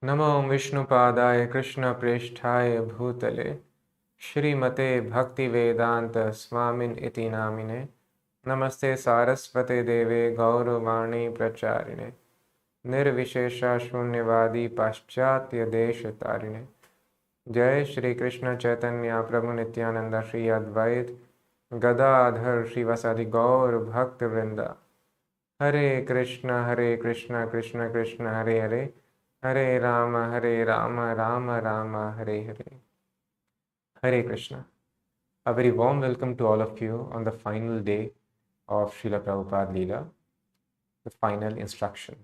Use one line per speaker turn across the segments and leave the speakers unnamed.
नमो विष्णुपादाय कृष्णप्रेष्ठाय भूतले श्रीमते भक्तिवेदांत स्वामिन इति नामिने नमस्ते सारस्वते देवे गौरवाणी प्रचारिणे निर्विशेषा शून्यवादी पाश्चात्य देश तारिणे जय श्री कृष्ण चैतन्य प्रभु नित्यानंद श्री अद्वैत गदाधर श्रीवासादि गौर भक्त वृंदा हरे Krishna Krishna Krishna Hare Hare Hare Ram Ram Ram Hare Hare. Hare Krishna. A very warm welcome to all of you on the final day of Srila Prabhupada Lila, the final instruction.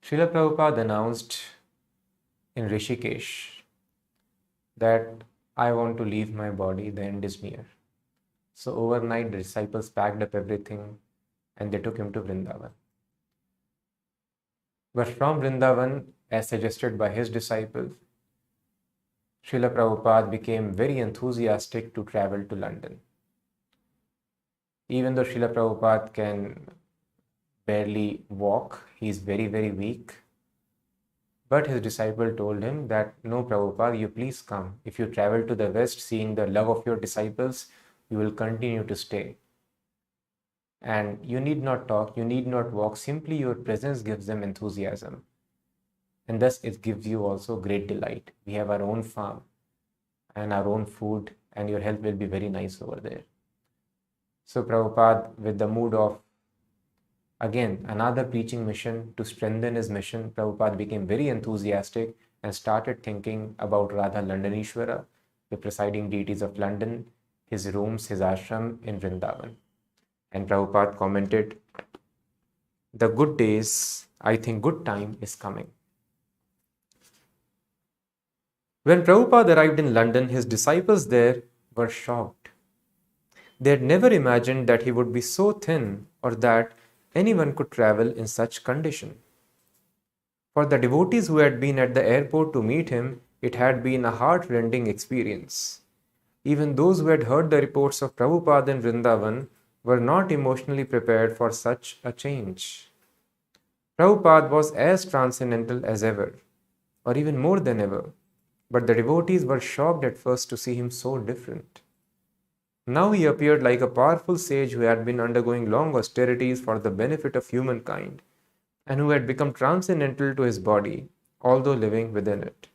Srila Prabhupada announced in Rishikesh that I want to leave my body, the end is near. So overnight the disciples packed up everything and they took him to Vrindavan. But from Vrindavan, as suggested by his disciples, Srila Prabhupada became very enthusiastic to travel to London. Even though Srila Prabhupada can barely walk, he is very, very weak. But his disciple told him that, no, Prabhupada, you please come. If you travel to the West, seeing the love of your disciples, you will continue to stay. And you need not talk, you need not walk, simply your presence gives them enthusiasm. And thus it gives you also great delight. We have our own farm and our own food, and your health will be very nice over there. So Prabhupada, with the mood of, again, another preaching mission to strengthen his mission, Prabhupada became very enthusiastic and started thinking about Radha Londonishwara, the presiding deities of London, his rooms, his ashram in Vrindavan. And Prabhupada commented, the good days, I think good time is coming. When Prabhupada arrived in London, his disciples there were shocked. They had never imagined that he would be so thin or that anyone could travel in such condition. For the devotees who had been at the airport to meet him, it had been a heart-rending experience. Even those who had heard the reports of Prabhupada in Vrindavan were not emotionally prepared for such a change. Prabhupada was as transcendental as ever, or even more than ever, but the devotees were shocked at first to see him so different. Now he appeared like a powerful sage who had been undergoing long austerities for the benefit of humankind and who had become transcendental to his body, although living within it.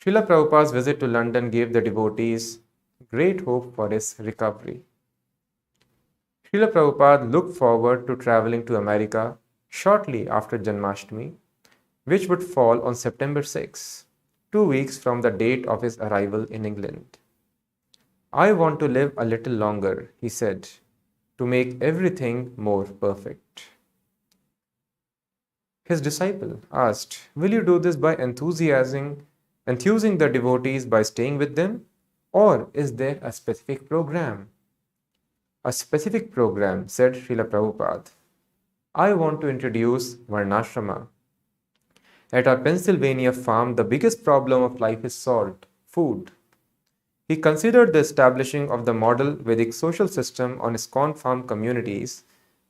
Srila Prabhupada's visit to London gave the devotees great hope for his recovery. Srila Prabhupada looked forward to traveling to America shortly after Janmashtami, which would fall on September 6, 2 weeks from the date of his arrival in England. I want to live a little longer, he said, to make everything more perfect. His disciple asked, will you do this by enthusing the devotees by staying with them, or is there a specific program? A specific program, said Srila Prabhupada. I want to introduce Varnashrama. At our Pennsylvania farm, the biggest problem of life is salt, food. He considered the establishing of the model Vedic social system on his corn farm communities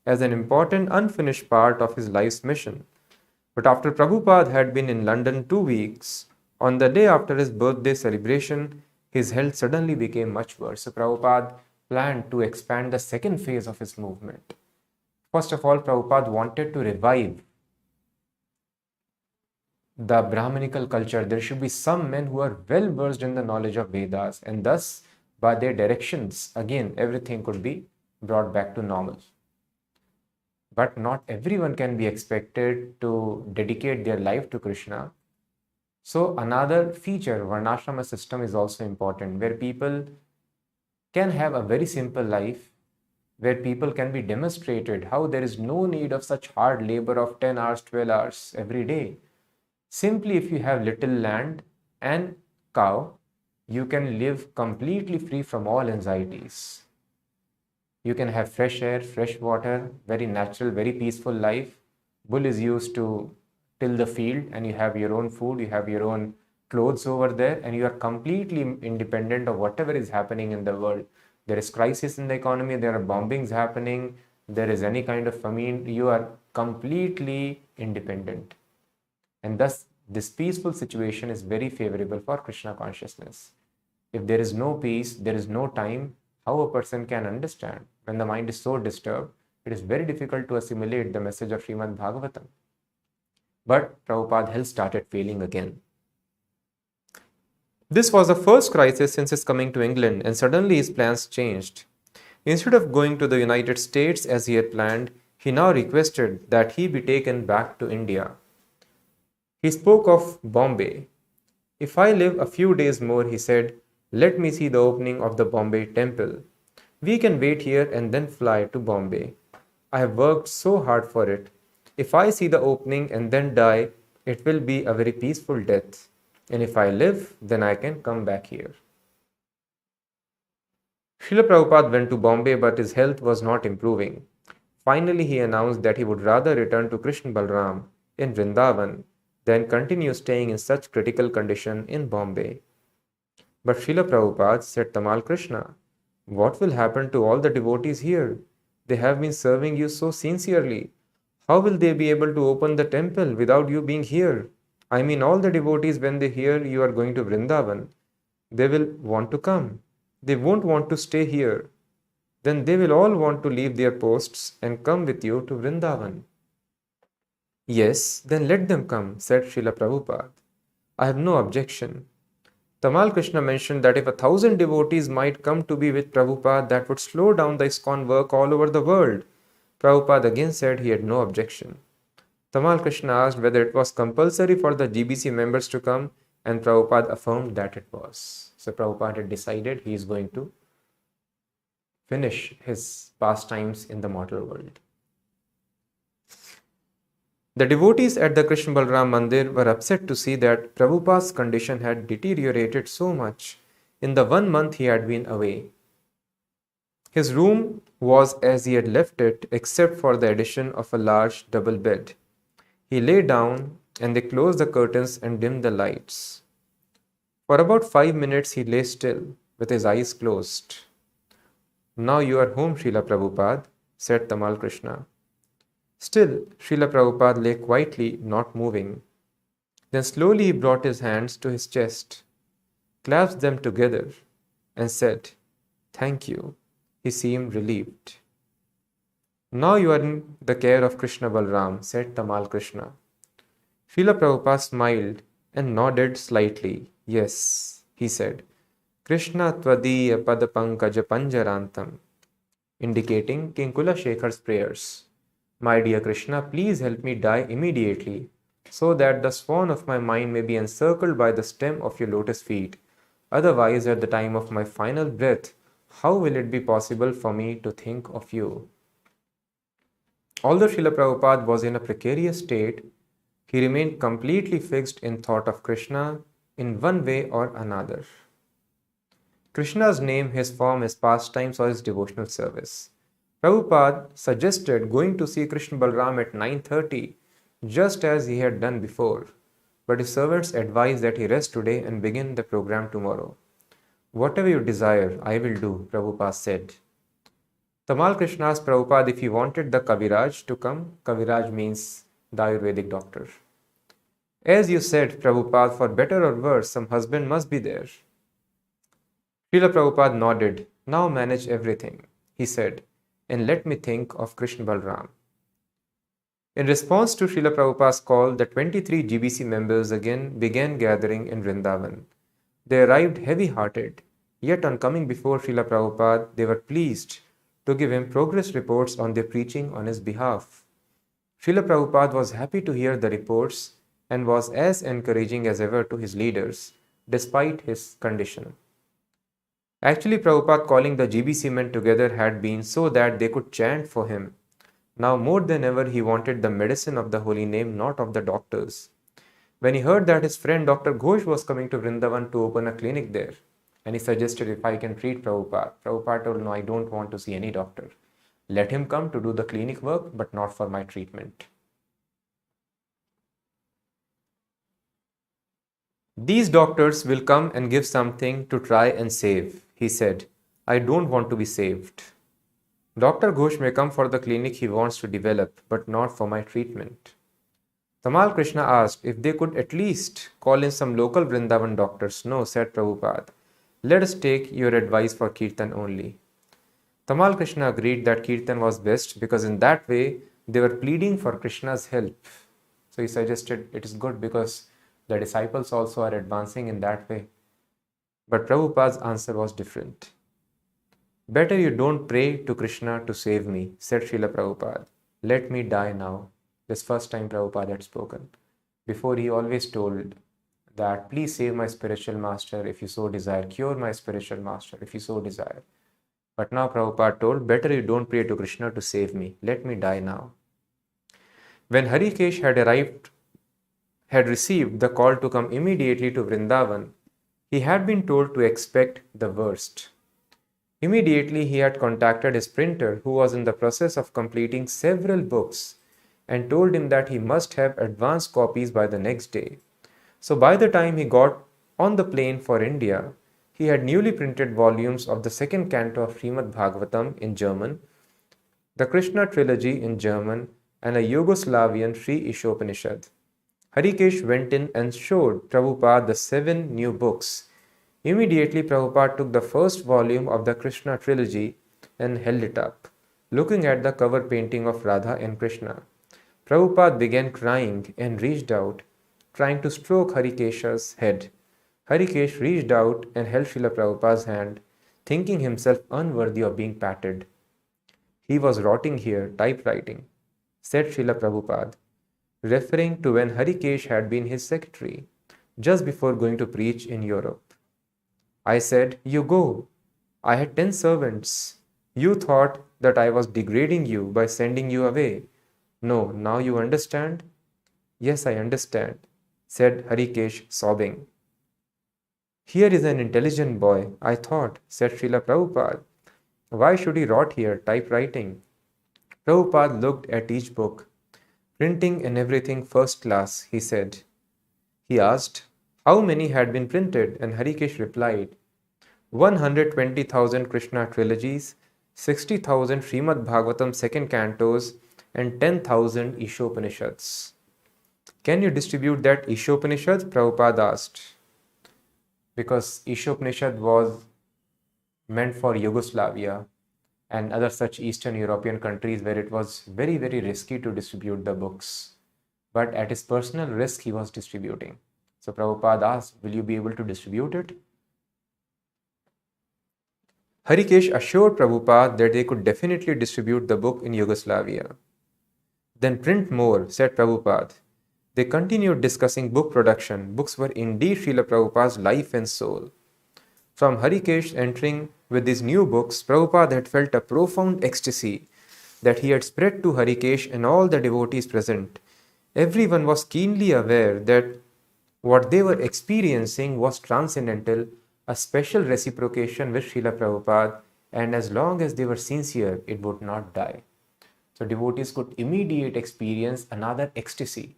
as an important unfinished part of his life's mission. But after Prabhupada had been in London 2 weeks, on the day after his birthday celebration, his health suddenly became much worse. So Prabhupada planned to expand the second phase of his movement. First of all, Prabhupada wanted to revive the Brahminical culture. There should be some men who are well versed in the knowledge of Vedas, and thus, by their directions, again, everything could be brought back to normal. But not everyone can be expected to dedicate their life to Krishna. So another feature, Varnashrama system, is also important, where people can have a very simple life, where people can be demonstrated how there is no need of such hard labor of 10 hours, 12 hours every day. Simply, if you have little land and cow, you can live completely free from all anxieties. You can have fresh air, fresh water, very natural, very peaceful life. Bull is used to till the field, and you have your own food, you have your own clothes over there, and you are completely independent of whatever is happening in the world. There is crisis in the economy, there are bombings happening, there is any kind of famine, you are completely independent. And thus, this peaceful situation is very favorable for Krishna consciousness. If there is no peace, there is no time, how a person can understand? When the mind is so disturbed, it is very difficult to assimilate the message of Srimad Bhagavatam. But Prabhupada's health started failing again. This was the first crisis since his coming to England, and suddenly his plans changed. Instead of going to the United States as he had planned, he now requested that he be taken back to India. He spoke of Bombay. If I live a few days more, he said, let me see the opening of the Bombay temple. We can wait here and then fly to Bombay. I have worked so hard for it. If I see the opening and then die, it will be a very peaceful death. And if I live, then I can come back here. Srila Prabhupada went to Bombay, but his health was not improving. Finally, he announced that he would rather return to Krishna Balram in Vrindavan than continue staying in such critical condition in Bombay. But Srila Prabhupada said, Tamal Krishna, what will happen to all the devotees here? They have been serving you so sincerely. How will they be able to open the temple without you being here? I mean, all the devotees, when they hear you are going to Vrindavan, they will want to come. They won't want to stay here. Then they will all want to leave their posts and come with you to Vrindavan. Yes, then let them come, said Srila Prabhupada. I have no objection. Tamal Krishna mentioned that if 1,000 devotees might come to be with Prabhupada, that would slow down the ISKCON work all over the world. Prabhupada again said he had no objection. Tamal Krishna asked whether it was compulsory for the GBC members to come, and Prabhupada affirmed that it was. So Prabhupada had decided he is going to finish his pastimes in the mortal world. The devotees at the Krishna Balram Mandir were upset to see that Prabhupada's condition had deteriorated so much in the 1 month he had been away. His room was as he had left it, except for the addition of a large double bed. He lay down and they closed the curtains and dimmed the lights. For about 5 minutes he lay still with his eyes closed. Now you are home, Srila Prabhupada, said Tamal Krishna. Still, Srila Prabhupada lay quietly, not moving. Then slowly he brought his hands to his chest, clasped them together, and said, Thank you. He seemed relieved. Now you are in the care of Krishna Balram, said Tamal Krishna. Srila Prabhupada smiled and nodded slightly. Yes, he said, Krishna Tvadiya Padapankaja Panjarantam, indicating King Kula Shekhar's prayers. My dear Krishna, please help me die immediately, so that the swan of my mind may be encircled by the stem of your lotus feet. Otherwise, at the time of my final breath, how will it be possible for me to think of you? Although Srila Prabhupada was in a precarious state, he remained completely fixed in thought of Krishna in one way or another. Krishna's name, his form, his pastimes, or his devotional service. Prabhupada suggested going to see Krishna Balram at 9:30, just as he had done before, but his servants advised that he rest today and begin the program tomorrow. Whatever you desire, I will do, Prabhupada said. Tamal Krishna asked Prabhupada if he wanted the Kaviraj to come. Kaviraj means the Ayurvedic doctor. As you said, Prabhupada, for better or worse, some husband must be there. Srila Prabhupada nodded. Now manage everything, he said, and let me think of Krishna Balram. In response to Srila Prabhupada's call, the 23 GBC members again began gathering in Vrindavan. They arrived heavy-hearted, yet on coming before Srila Prabhupada, they were pleased to give him progress reports on their preaching on his behalf. Srila Prabhupada was happy to hear the reports and was as encouraging as ever to his leaders, despite his condition. Actually, Prabhupada calling the GBC men together had been so that they could chant for him. Now more than ever, he wanted the medicine of the holy name, not of the doctors. When he heard that his friend Dr. Ghosh was coming to Vrindavan to open a clinic there, and he suggested if I can treat Prabhupada, Prabhupada told, no, I don't want to see any doctor. Let him come to do the clinic work, but not for my treatment. These doctors will come and give something to try and save, he said. I don't want to be saved. Dr. Ghosh may come for the clinic he wants to develop, but not for my treatment. Tamal Krishna asked if they could at least call in some local Vrindavan doctors. No, said Prabhupada. Let us take your advice for Kirtan only. Tamal Krishna agreed that Kirtan was best because in that way they were pleading for Krishna's help. So he suggested it is good because the disciples also are advancing in that way. But Prabhupada's answer was different. Better you don't pray to Krishna to save me, said Srila Prabhupada. Let me die now. This first time Prabhupada had spoken. Before he always told that please save my spiritual master if you so desire, cure my spiritual master if you so desire. But now Prabhupada told, better you don't pray to Krishna to save me. Let me die now. When Harikesh had received the call to come immediately to Vrindavan, he had been told to expect the worst. Immediately he had contacted his printer, who was in the process of completing several books, and told him that he must have advance copies by the next day. So by the time he got on the plane for India, he had newly printed volumes of the second canto of Srimad Bhagavatam in German, the Krishna trilogy in German, and a Yugoslavian Sri Ishopanishad. Harikesh went in and showed Prabhupada the 7 new books. Immediately, Prabhupada took the first volume of the Krishna trilogy and held it up, looking at the cover painting of Radha and Krishna. Prabhupada began crying and reached out, trying to stroke Harikesha's head. Harikesh reached out and held Srila Prabhupada's hand, thinking himself unworthy of being patted. He was rotting here, typewriting, said Srila Prabhupada, referring to when Harikesh had been his secretary, just before going to preach in Europe. I said, you go. I had 10 servants. You thought that I was degrading you by sending you away. No, now you understand? Yes, I understand, said Harikesh, sobbing. Here is an intelligent boy, I thought, said Srila Prabhupada. Why should he rot here, typewriting? Prabhupada looked at each book. Printing and everything first class, he said. He asked, how many had been printed? And Harikesh replied, 120,000 Krishna trilogies, 60,000 Srimad Bhagavatam second cantos, and 10,000 Ishopanishads. Can you distribute that Ishopanishad? Prabhupada asked. Because Ishopanishad was meant for Yugoslavia and other such Eastern European countries where it was very, very risky to distribute the books. But at his personal risk, he was distributing. So Prabhupada asked, will you be able to distribute it? Harikesh assured Prabhupada that they could definitely distribute the book in Yugoslavia. Then print more, said Prabhupada. They continued discussing book production. Books were indeed Srila Prabhupada's life and soul. From Harikesh entering with these new books, Prabhupada had felt a profound ecstasy that he had spread to Harikesh and all the devotees present. Everyone was keenly aware that what they were experiencing was transcendental, a special reciprocation with Srila Prabhupada, and as long as they were sincere, it would not die. So devotees could immediately experience another ecstasy.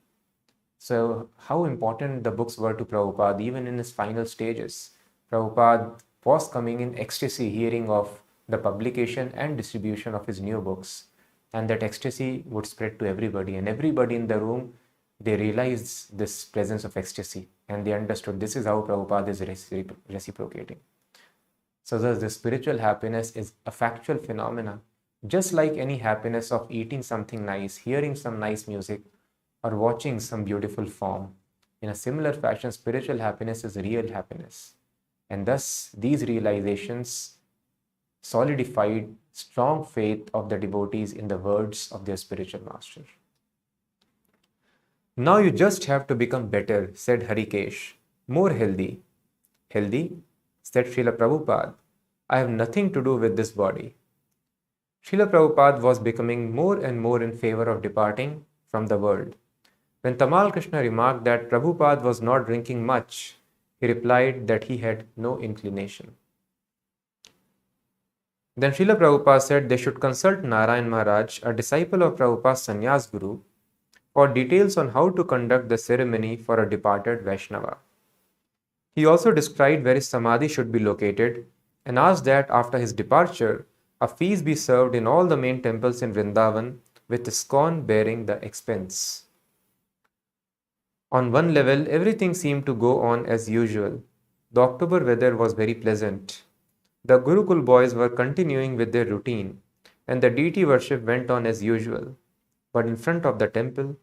So how important the books were to Prabhupada, even in his final stages. Prabhupada was coming in ecstasy hearing of the publication and distribution of his new books. And that ecstasy would spread to everybody. And everybody in the room, they realized this presence of ecstasy. And they understood this is how Prabhupada is reciprocating. So thus the spiritual happiness is a factual phenomena. Just like any happiness of eating something nice, hearing some nice music, or watching some beautiful form. In a similar fashion, spiritual happiness is real happiness. And thus, these realizations solidified strong faith of the devotees in the words of their spiritual master. Now you just have to become better, said Harikesh. More healthy. Healthy? Said Srila Prabhupada. I have nothing to do with this body. Srila Prabhupada was becoming more and more in favor of departing from the world. When Tamal Krishna remarked that Prabhupada was not drinking much, he replied that he had no inclination. Then Srila Prabhupada said they should consult Narayan Maharaj, a disciple of Prabhupada's sannyas guru, for details on how to conduct the ceremony for a departed Vaishnava. He also described where his samadhi should be located and asked that after his departure, a feast be served in all the main temples in Vrindavan, with ISKCON bearing the expense. On one level, everything seemed to go on as usual. The October weather was very pleasant. The Gurukul boys were continuing with their routine, and the deity worship went on as usual. But in front of the temple,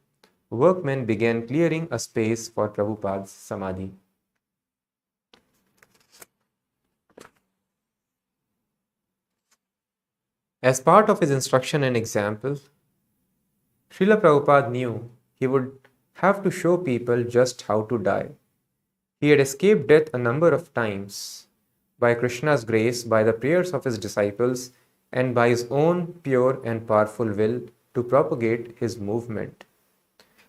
workmen began clearing a space for Prabhupada's samadhi. As part of his instruction and example, Srila Prabhupada knew he would have to show people just how to die. He had escaped death a number of times by Krishna's grace, by the prayers of his disciples, and by his own pure and powerful will to propagate his movement.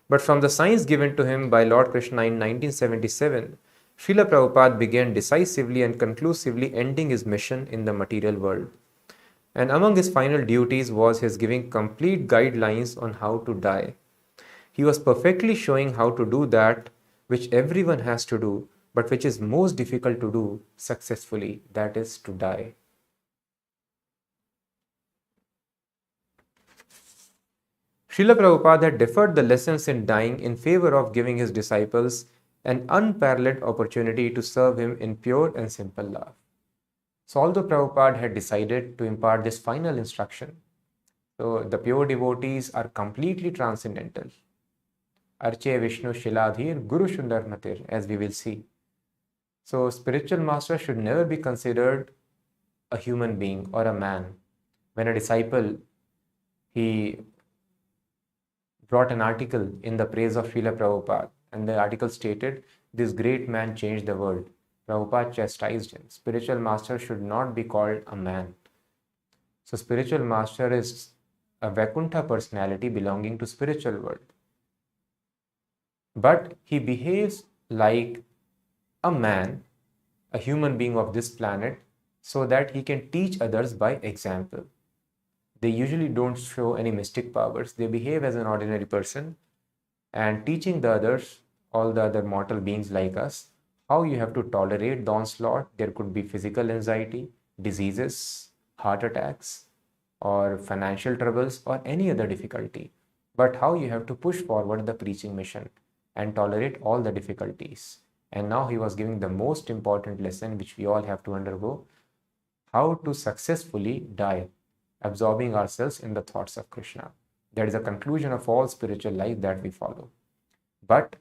But from the signs given to him by Lord Krishna in 1977, Srila Prabhupada began decisively and conclusively ending his mission in the material world. And among his final duties was his giving complete guidelines on how to die. He was perfectly showing how to do that which everyone has to do, but which is most difficult to do successfully, that is to die. Srila Prabhupada had deferred the lessons in dying in favor of giving his disciples an unparalleled opportunity to serve him in pure and simple love. So although Prabhupada had decided to impart this final instruction, so the pure devotees are completely transcendental. Arche Vishnu Shiladhir Guru Shundar Matir, as we will see. So spiritual master should never be considered a human being or a man. When a disciple, he brought an article in the praise of Srila Prabhupada, and the article stated, "This great man changed the world." Prabhupada chastised him. Spiritual master should not be called a man. So spiritual master is a Vaikuntha personality belonging to spiritual world. But he behaves like a man, a human being of this planet, so that he can teach others by example. They usually don't show any mystic powers. They behave as an ordinary person and teaching the others, all the other mortal beings like us, how you have to tolerate the onslaught. There could be physical anxiety, diseases, heart attacks, or financial troubles, or any other difficulty. But how you have to push forward the preaching mission and tolerate all the difficulties. And now he was giving the most important lesson which we all have to undergo, how to successfully die, absorbing ourselves in the thoughts of Krishna. That is a conclusion of all spiritual life that we follow. But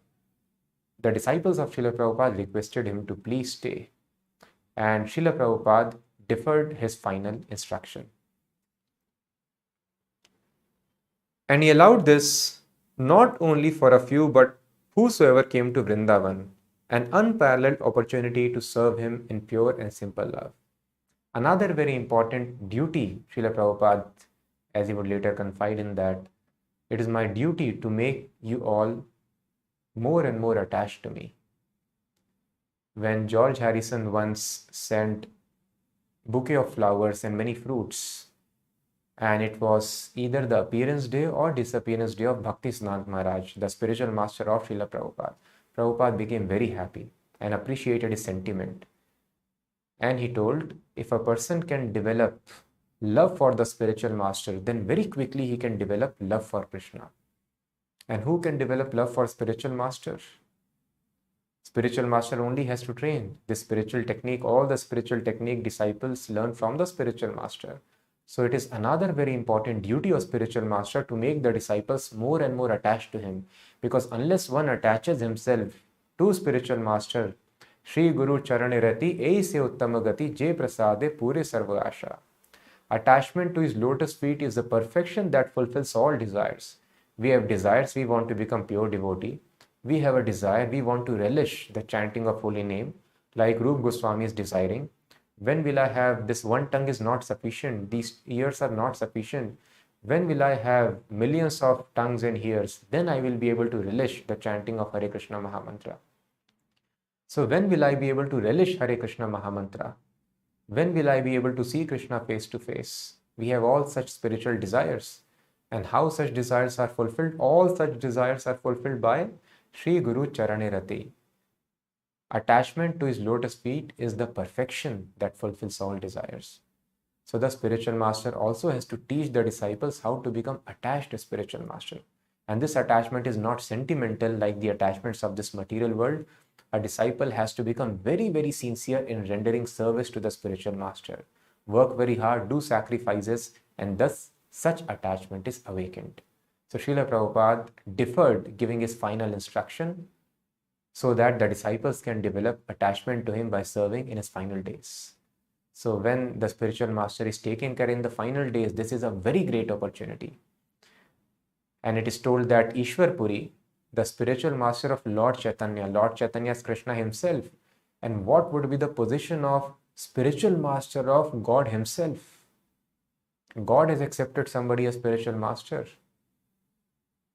the disciples of Srila Prabhupada requested him to please stay, and Srila Prabhupada deferred his final instruction. And he allowed this not only for a few, but whosoever came to Vrindavan, an unparalleled opportunity to serve him in pure and simple love. Another very important duty, Srila Prabhupada, as he would later confide in that, it is my duty to make you all more and more attached to me. When George Harrison once sent bouquet of flowers and many fruits, and it was either the appearance day or disappearance day of Bhakti Siddhanta Maharaj, the spiritual master of Srila Prabhupada. Prabhupada became very happy and appreciated his sentiment. And he told, if a person can develop love for the spiritual master, then very quickly he can develop love for Krishna. And who can develop love for spiritual master? Spiritual master only has to train. This spiritual technique, all the spiritual technique disciples learn from the spiritual master. So it is another very important duty of spiritual master to make the disciples more and more attached to him. Because unless one attaches himself to spiritual master, Shri Guru Charane Rati Aise Uttama Gati Je Prasade Pure Sarva Asha. Attachment to his lotus feet is the perfection that fulfills all desires. We have desires, we want to become pure devotee. We have a desire, we want to relish the chanting of holy name, like Rup Goswami is desiring. When will I have, this one tongue is not sufficient, these ears are not sufficient. When will I have millions of tongues and ears? Then I will be able to relish the chanting of Hare Krishna Mahamantra. So when will I be able to relish Hare Krishna Mahamantra? When will I be able to see Krishna face to face? We have all such spiritual desires. And how such desires are fulfilled? All such desires are fulfilled by Sri Guru Charane Rati. Attachment to his lotus feet is the perfection that fulfills all desires. So the spiritual master also has to teach the disciples how to become attached to spiritual master. And this attachment is not sentimental like the attachments of this material world. A disciple has to become very, very sincere in rendering service to the spiritual master, work very hard, do sacrifices, and thus such attachment is awakened. So Srila Prabhupada deferred giving his final instruction so that the disciples can develop attachment to him by serving in his final days. So when the spiritual master is taken care in the final days, this is a very great opportunity. And it is told that Ishwar Puri, the spiritual master of Lord Chaitanya is Krishna himself. And what would be the position of spiritual master of God himself? God has accepted somebody as spiritual master.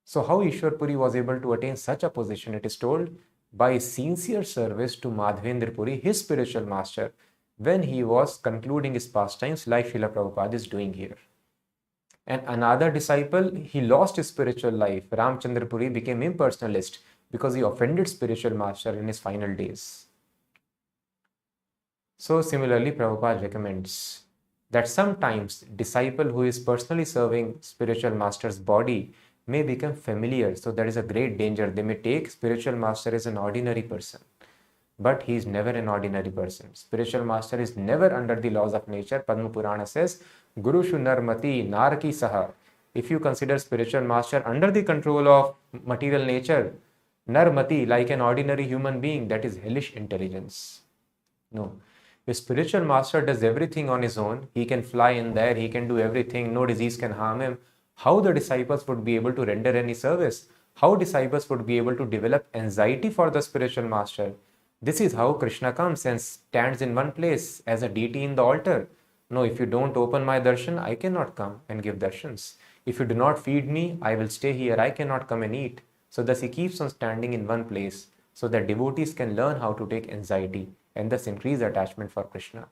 So how Ishwar Puri was able to attain such a position? It is told by sincere service to Madhavendra Puri, his spiritual master, when he was concluding his pastimes like Srila Prabhupada is doing here. And another disciple, he lost his spiritual life. Ramchandra Puri became impersonalist because he offended spiritual master in his final days. So similarly, Prabhupada recommends that sometimes disciple who is personally serving spiritual master's body may become familiar. So there is a great danger. They may take spiritual master as an ordinary person, but he is never an ordinary person. Spiritual master is never under the laws of nature. Padma Purana says, Guru Shu Narmati Naraki Saha. If you consider spiritual master under the control of material nature, Narmati, like an ordinary human being, that is hellish intelligence. No. If spiritual master does everything on his own, he can fly in there, he can do everything, no disease can harm him, how the disciples would be able to render any service? How disciples would be able to develop anxiety for the spiritual master? This is how Krishna comes and stands in one place as a deity in the altar. No, if you don't open my darshan, I cannot come and give darshans. If you do not feed me, I will stay here. I cannot come and eat. So thus he keeps on standing in one place so that devotees can learn how to take anxiety and thus increase attachment for Krishna.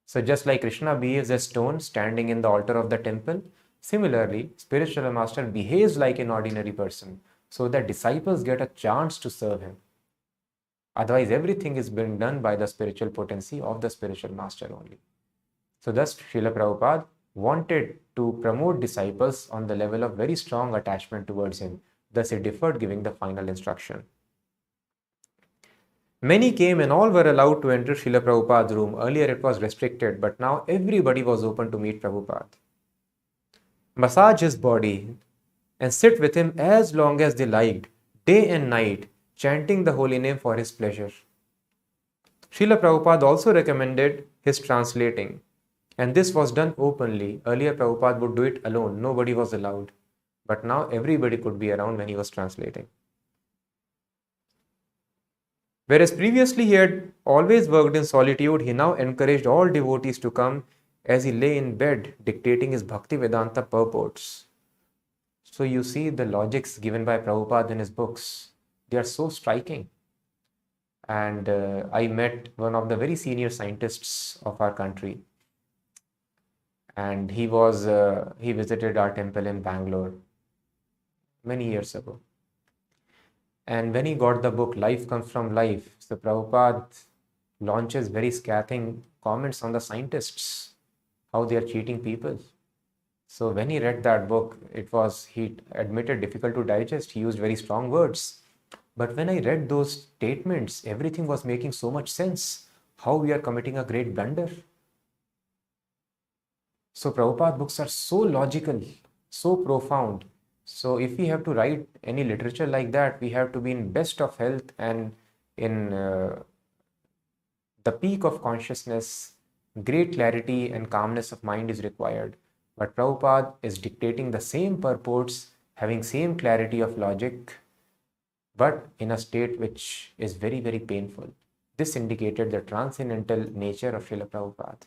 So just like Krishna behaves as stone standing in the altar of the temple, similarly, spiritual master behaves like an ordinary person so that disciples get a chance to serve him. Otherwise, everything is being done by the spiritual potency of the spiritual master only. So thus, Srila Prabhupada wanted to promote disciples on the level of very strong attachment towards him. Thus, he deferred giving the final instruction. Many came and all were allowed to enter Srila Prabhupada's room. Earlier it was restricted, but now everybody was open to meet Prabhupada. Massage his body and sit with him as long as they liked, day and night, chanting the holy name for his pleasure. Srila Prabhupada also recommended his translating, and this was done openly. Earlier Prabhupada would do it alone, nobody was allowed, but now everybody could be around when he was translating. Whereas previously he had always worked in solitude, he now encouraged all devotees to come as he lay in bed dictating his Bhakti Vedanta purports. So you see the logics given by Prabhupada in his books, they are so striking. And I met one of the very senior scientists of our country, and he visited our temple in Bangalore many years ago. And when he got the book Life Comes from Life, so Prabhupada launches very scathing comments on the scientists, how they are cheating people. So when he read that book, he admitted, difficult to digest. He used very strong words. But when I read those statements, everything was making so much sense. How we are committing a great blunder. So Prabhupada books are so logical, so profound. So if we have to write any literature like that, we have to be in best of health and in the peak of consciousness. Great clarity and calmness of mind is required. But Prabhupada is dictating the same purports, having same clarity of logic, but in a state which is very, very painful. This indicated the transcendental nature of Srila Prabhupada.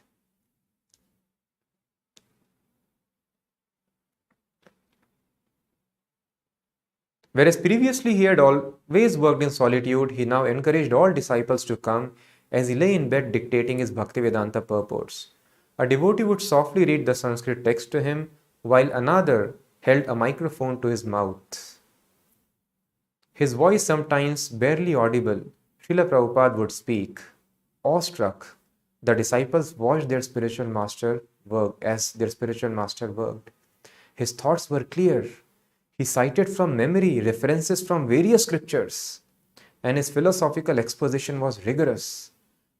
Whereas previously he had always worked in solitude, he now encouraged all disciples to come as he lay in bed dictating his Bhaktivedanta purports. A devotee would softly read the Sanskrit text to him, while another held a microphone to his mouth. His voice sometimes barely audible, Srila Prabhupada would speak. Awestruck, the disciples watched their spiritual master worked, as their spiritual master worked. His thoughts were clear. He cited from memory references from various scriptures, and his philosophical exposition was rigorous.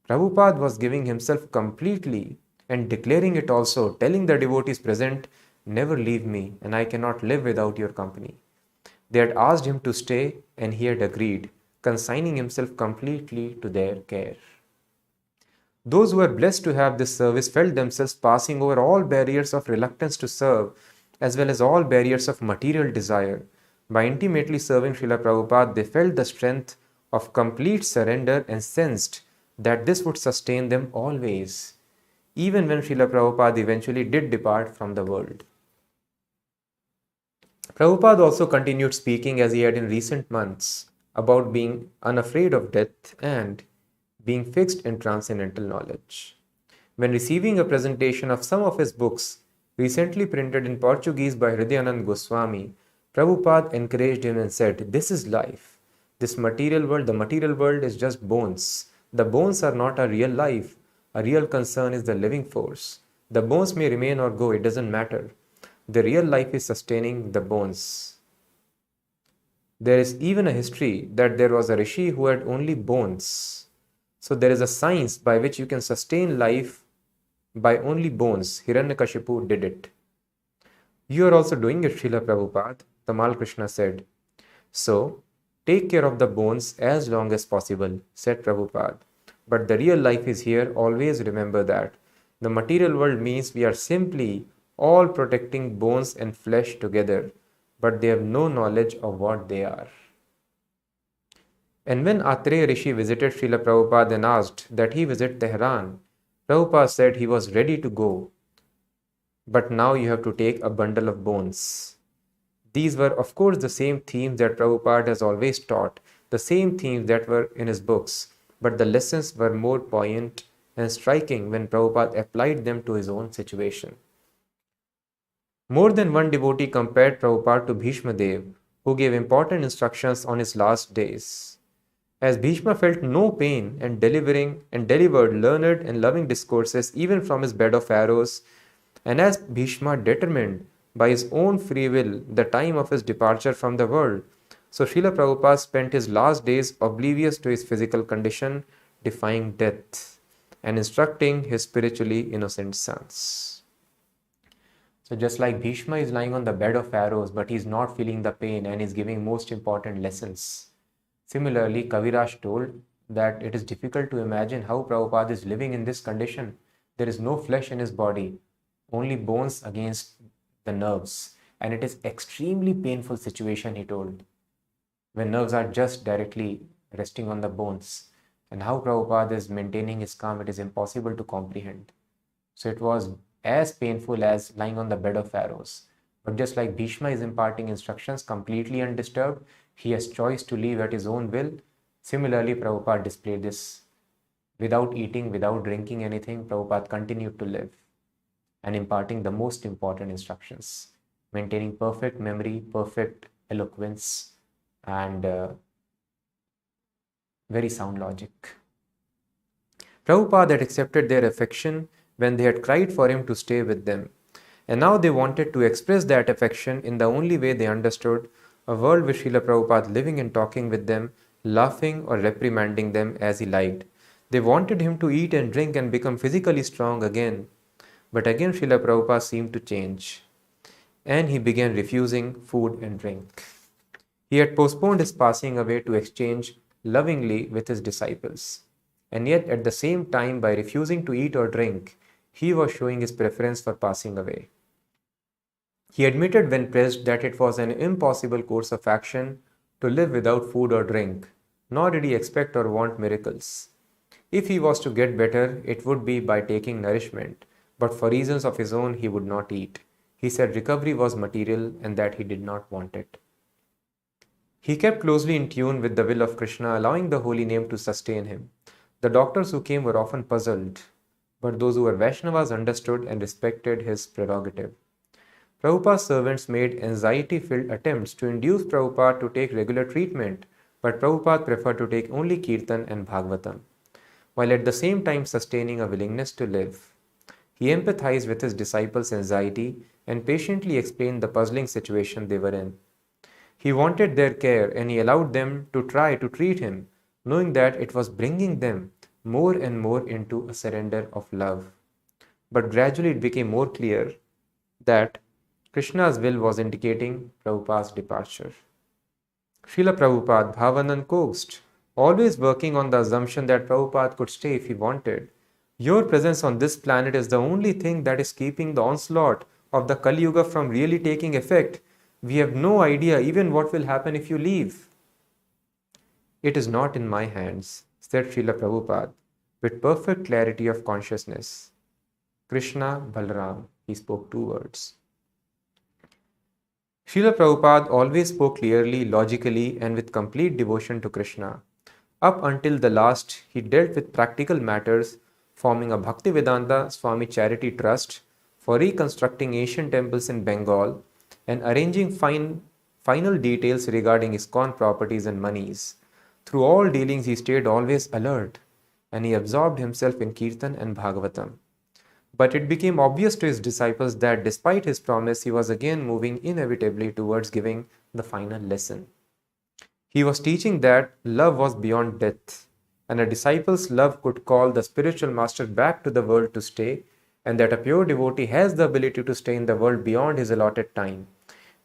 Prabhupada was giving himself completely and declaring it also, telling the devotees present, "Never leave me, and I cannot live without your company." They had asked him to stay, and he had agreed, consigning himself completely to their care. Those who were blessed to have this service felt themselves passing over all barriers of reluctance to serve, as well as all barriers of material desire. By intimately serving Srila Prabhupada, they felt the strength of complete surrender and sensed that this would sustain them always, even when Srila Prabhupada eventually did depart from the world. Prabhupada also continued speaking as he had in recent months about being unafraid of death and being fixed in transcendental knowledge. When receiving a presentation of some of his books, recently printed in Portuguese by Hridayanand Goswami, Prabhupada encouraged him and said, "This is life. This material world, the material world is just bones. The bones are not a real life. A real concern is the living force. The bones may remain or go, it doesn't matter. The real life is sustaining the bones." There is even a history that there was a rishi who had only bones. So there is a science by which you can sustain life by only bones. Hiranyakashipu did it. "You are also doing it, Srila Prabhupada," Tamal Krishna said. "So, take care of the bones as long as possible," said Prabhupada. "But the real life is here, always remember that. The material world means we are simply all protecting bones and flesh together, but they have no knowledge of what they are." And when Atreya Rishi visited Srila Prabhupada and asked that he visit Tehran, Prabhupada said he was ready to go, but now you have to take a bundle of bones. These were, of course, the same themes that Prabhupada has always taught, the same themes that were in his books, but the lessons were more poignant and striking when Prabhupada applied them to his own situation. More than one devotee compared Prabhupada to Bhishma Dev, who gave important instructions on his last days. As Bhishma felt no pain and delivered learned and loving discourses even from his bed of arrows, and as Bhishma determined by his own free will the time of his departure from the world, so Srila Prabhupada spent his last days oblivious to his physical condition, defying death, and instructing his spiritually innocent sons. So just like Bhishma is lying on the bed of arrows, but he's not feeling the pain and is giving most important lessons. Similarly, Kaviraj told that it is difficult to imagine how Prabhupada is living in this condition. There is no flesh in his body, only bones against the nerves. And it is extremely painful situation, he told, when nerves are just directly resting on the bones. And how Prabhupada is maintaining his calm, it is impossible to comprehend. So it was as painful as lying on the bed of arrows. But just like Bhishma is imparting instructions completely undisturbed, he has choice to leave at his own will. Similarly, Prabhupada displayed this. Without eating, without drinking anything, Prabhupada continued to live and imparting the most important instructions, maintaining perfect memory, perfect eloquence, and very sound logic. Prabhupada had accepted their affection when they had cried for him to stay with them, and now they wanted to express that affection in the only way they understood, a world with Srila Prabhupada living and talking with them, laughing or reprimanding them as he liked. They wanted him to eat and drink and become physically strong again. But again Srila Prabhupada seemed to change, and he began refusing food and drink. He had postponed his passing away to exchange lovingly with his disciples. And yet at the same time, by refusing to eat or drink, he was showing his preference for passing away. He admitted when pressed that it was an impossible course of action to live without food or drink, nor did he expect or want miracles. If he was to get better, it would be by taking nourishment, but for reasons of his own he would not eat. He said recovery was material and that he did not want it. He kept closely in tune with the will of Krishna, allowing the holy name to sustain him. The doctors who came were often puzzled, but those who were Vaishnavas understood and respected his prerogative. Prabhupada's servants made anxiety-filled attempts to induce Prabhupada to take regular treatment, but Prabhupada preferred to take only Kirtan and Bhagavatam, while at the same time sustaining a willingness to live. He empathized with his disciples' anxiety and patiently explained the puzzling situation they were in. He wanted their care and he allowed them to try to treat him, knowing that it was bringing them more and more into a surrender of love. But gradually it became more clear that Krishna's will was indicating Prabhupada's departure. Srila Prabhupada, Bhavanand coaxed, always working on the assumption that Prabhupada could stay if he wanted. Your presence on this planet is the only thing that is keeping the onslaught of the Kali Yuga from really taking effect. We have no idea even what will happen if you leave. It is not in my hands, said Srila Prabhupada, with perfect clarity of consciousness. Krishna, Balaram, he spoke two words. Srila Prabhupada always spoke clearly, logically, and with complete devotion to Krishna. Up until the last, he dealt with practical matters, forming a Bhaktivedanta Swami Charity Trust for reconstructing ancient temples in Bengal and arranging final details regarding ISKCON properties and monies. Through all dealings, he stayed always alert, and he absorbed himself in Kirtan and Bhagavatam. But it became obvious to his disciples that despite his promise, he was again moving inevitably towards giving the final lesson. He was teaching that love was beyond death, and a disciple's love could call the spiritual master back to the world to stay, and that a pure devotee has the ability to stay in the world beyond his allotted time.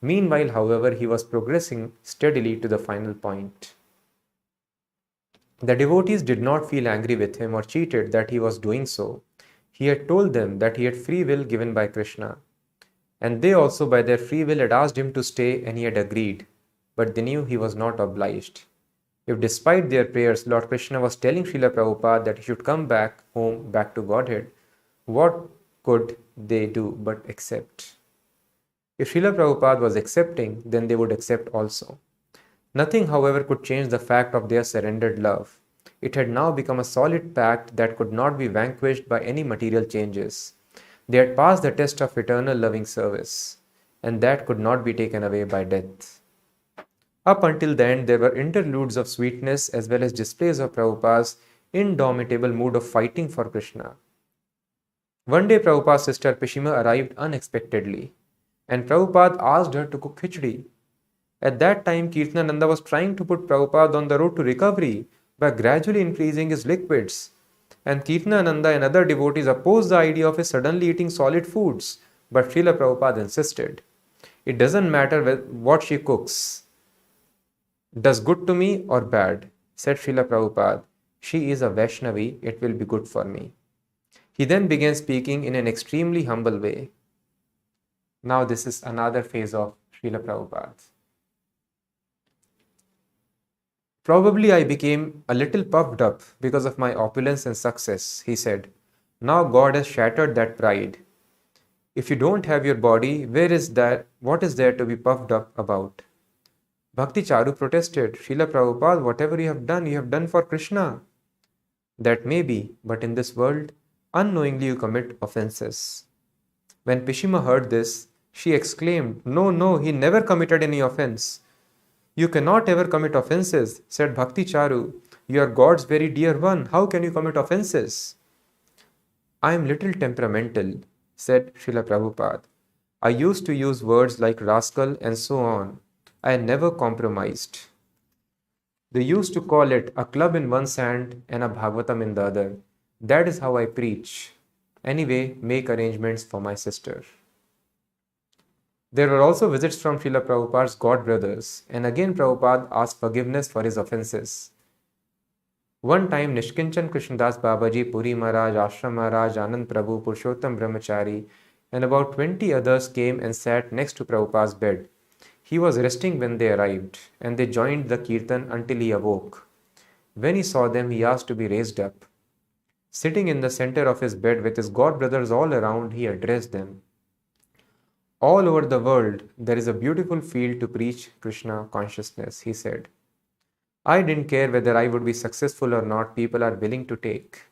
Meanwhile, however, he was progressing steadily to the final point. The devotees did not feel angry with him or cheated that he was doing so. He had told them that he had free will given by Krishna, and they also by their free will had asked him to stay and he had agreed, but they knew he was not obliged. If despite their prayers Lord Krishna was telling Srila Prabhupada that he should come back home, back to Godhead, what could they do but accept? If Srila Prabhupada was accepting, then they would accept also. Nothing, however, could change the fact of their surrendered love. It had now become a solid pact that could not be vanquished by any material changes. They had passed the test of eternal loving service, and that could not be taken away by death. Up until then, there were interludes of sweetness as well as displays of Prabhupada's indomitable mood of fighting for Krishna. One day, Prabhupada's sister Pishima arrived unexpectedly, and Prabhupada asked her to cook khichdi. At that time, Kirtanananda was trying to put Prabhupada on the road to recovery by gradually increasing his liquids, and Kirtanananda and other devotees opposed the idea of his suddenly eating solid foods, but Srila Prabhupada insisted. It doesn't matter what she cooks, does good to me or bad, said Srila Prabhupada. She is a Vaishnavi, it will be good for me. He then began speaking in an extremely humble way. Now this is another phase of Srila Prabhupada. Probably I became a little puffed up because of my opulence and success, he said. Now God has shattered that pride. If you don't have your body, what is there to be puffed up about? Bhakti Charu protested, Srila Prabhupada, whatever you have done for Krishna. That may be, but in this world, unknowingly you commit offenses. When Pishima heard this, she exclaimed, No, he never committed any offense. You cannot ever commit offenses, said Bhakti Charu. You are God's very dear one. How can you commit offenses? I am little temperamental, said Srila Prabhupada. I used to use words like rascal and so on. I never compromised. They used to call it a club in one hand and a Bhagavatam in the other. That is how I preach. Anyway, make arrangements for my sister. There were also visits from Srila Prabhupada's god brothers, and again Prabhupada asked forgiveness for his offenses. One time, Nishkinchan Krishnadas Babaji, Puri Maharaj, Ashram Maharaj, Anand Prabhu, Purushottam Brahmachari, and about 20 others came and sat next to Prabhupada's bed. He was resting when they arrived, and they joined the kirtan until he awoke. When he saw them, he asked to be raised up. Sitting in the center of his bed with his god brothers all around, he addressed them. All over the world, there is a beautiful field to preach Krishna consciousness, he said. I didn't care whether I would be successful or not, people are willing to take.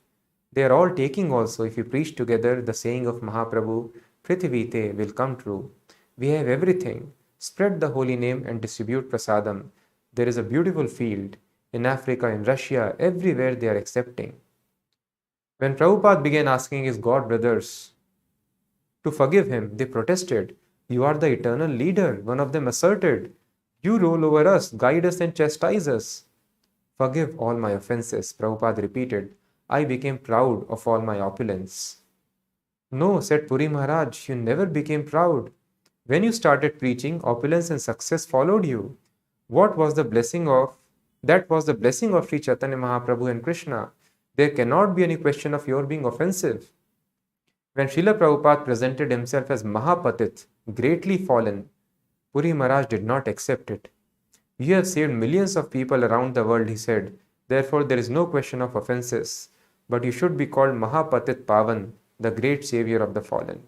They are all taking also. If you preach together, the saying of Mahaprabhu, Prithivite, will come true. We have everything. Spread the holy name and distribute prasadam. There is a beautiful field. In Africa, in Russia, everywhere they are accepting. When Prabhupada began asking his god brothers To forgive him, they protested. You are the eternal leader, one of them asserted. You rule over us, guide us, and chastise us. Forgive all my offenses, Prabhupada repeated. I became proud of all my opulence. No, said Puri Maharaj, you never became proud. When you started preaching, opulence and success followed you. What was the blessing of? That was the blessing of Sri Chaitanya Mahaprabhu and Krishna. There cannot be any question of your being offensive. When Srila Prabhupada presented himself as Mahapatit, greatly fallen, Puri Maharaj did not accept it. You have saved millions of people around the world, he said. Therefore, there is no question of offenses. But you should be called Mahapatit Pavan, the great savior of the fallen.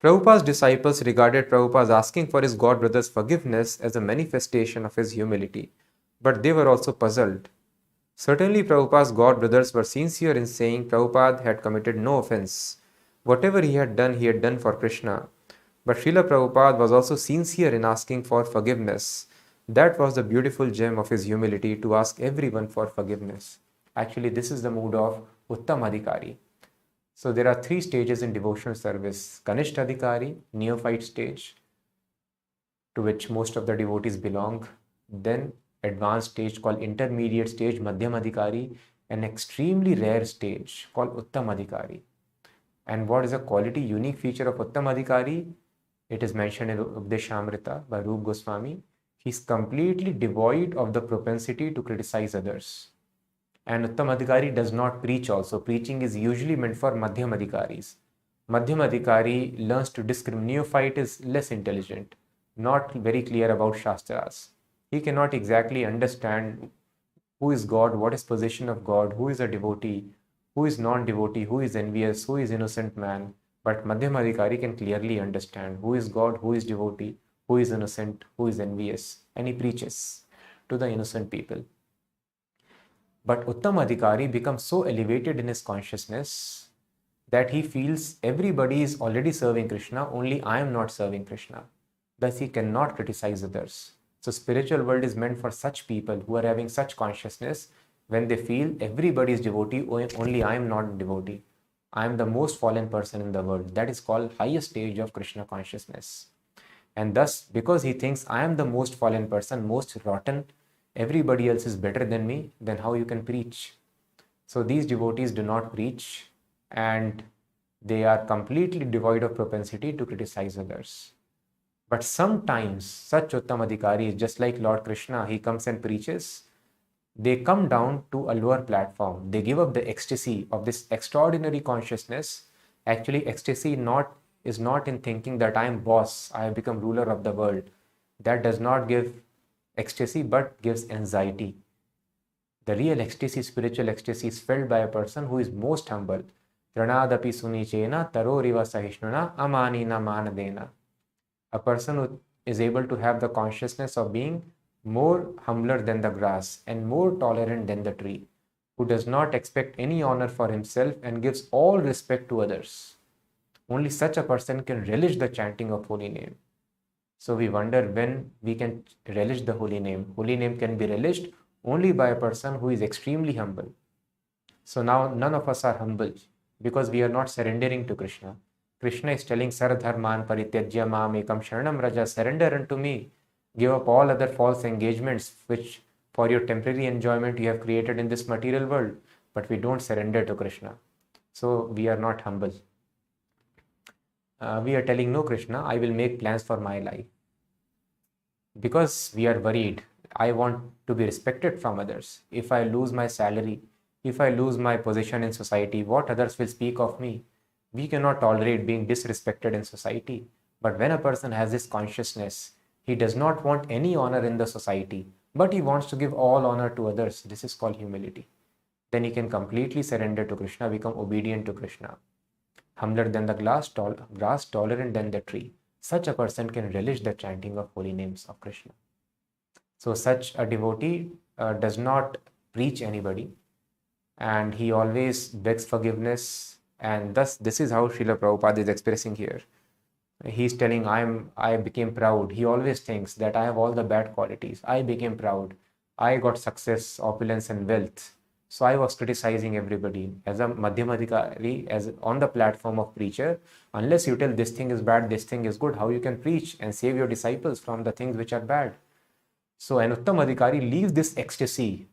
Prabhupada's disciples regarded Prabhupada's asking for his god brother's forgiveness as a manifestation of his humility, but they were also puzzled. Certainly, Prabhupada's god brothers were sincere in saying Prabhupada had committed no offense. Whatever he had done for Krishna. But Srila Prabhupada was also sincere in asking for forgiveness. That was the beautiful gem of his humility, to ask everyone for forgiveness. Actually, this is the mood of Uttam Adhikari. So there are 3 stages in devotional service. Kanishta Adhikari, neophyte stage, to which most of the devotees belong. Then advanced stage called intermediate stage, Madhyam Adhikari, an extremely rare stage called Uttam Adhikari. And what is a quality, unique feature of Uttam Adhikari? It is mentioned in Updeshamrita by Rup Goswami. He is completely devoid of the propensity to criticize others. And Uttam Adhikari does not preach also. Preaching is usually meant for Madhyam Adhikaris. Madhyam Adhikari learns to discriminate. Neophyte is less intelligent, not very clear about Shastras. He cannot exactly understand who is God, what is position of God, who is a devotee, who is non-devotee, who is envious, who is innocent man. But Madhyam Adhikari can clearly understand who is God, who is devotee, who is innocent, who is envious, and he preaches to the innocent people. But Uttam Adhikari becomes so elevated in his consciousness that he feels everybody is already serving Krishna, only I am not serving Krishna. Thus he cannot criticize others. So spiritual world is meant for such people who are having such consciousness, when they feel everybody is devotee, only I am not devotee. I am the most fallen person in the world. That is called highest stage of Krishna consciousness. And thus, because he thinks I am the most fallen person, most rotten, everybody else is better than me, then how you can preach? So these devotees do not preach, and they are completely devoid of propensity to criticize others. But sometimes such Uttam Adhikari, just like Lord Krishna, he comes and preaches. They come down to a lower platform. They give up the ecstasy of this extraordinary consciousness. Actually, ecstasy is not in thinking that I am boss, I have become ruler of the world. That does not give ecstasy, but gives anxiety. The real ecstasy, spiritual ecstasy, is felt by a person who is most humble. Pranadapi sunichena taroriva sahishnuna amanina manadena. A person who is able to have the consciousness of being more humbler than the grass and more tolerant than the tree, who does not expect any honor for himself and gives all respect to others. Only such a person can relish the chanting of holy name. So we wonder when we can relish the holy name. Holy name can be relished only by a person who is extremely humble. So now none of us are humble because we are not surrendering to Krishna. Krishna is telling Saradharman Parityajya Mam Ekam Sharanam Raja, surrender unto me. Give up all other false engagements which for your temporary enjoyment you have created in this material world. But we don't surrender to Krishna. So we are not humble. We are telling, no Krishna, I will make plans for my life. Because we are worried. I want to be respected from others. If I lose my salary, if I lose my position in society, what others will speak of me? We cannot tolerate being disrespected in society. But when a person has this consciousness, he does not want any honor in the society, but he wants to give all honor to others. This is called humility. Then he can completely surrender to Krishna, become obedient to Krishna. Humbler than the grass, tolerant than the tree. Such a person can relish the chanting of holy names of Krishna. So such a devotee does not preach anybody, and he always begs forgiveness. And thus, this is how Srila Prabhupada is expressing here. He's telling, I became proud. He always thinks that I have all the bad qualities. I became proud. I got success, opulence, and wealth. So I was criticizing everybody as a Madhyamadikari, as on the platform of preacher. Unless you tell this thing is bad, this thing is good, how you can preach and save your disciples from the things which are bad? So an Uttamadikari leaves this ecstasy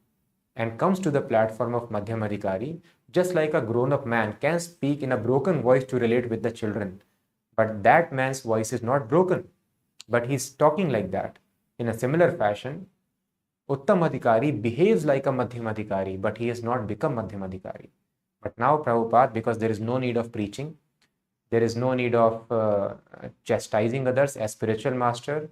and comes to the platform of Madhyamadikari, just like a grown-up man can speak in a broken voice to relate with the children. But that man's voice is not broken, but he's talking like that. In a similar fashion, Uttamadikari behaves like a Madhyamadikari, but he has not become Madhyamadikari. But now Prabhupada, because there is no need of preaching, there is no need of chastising others as spiritual master,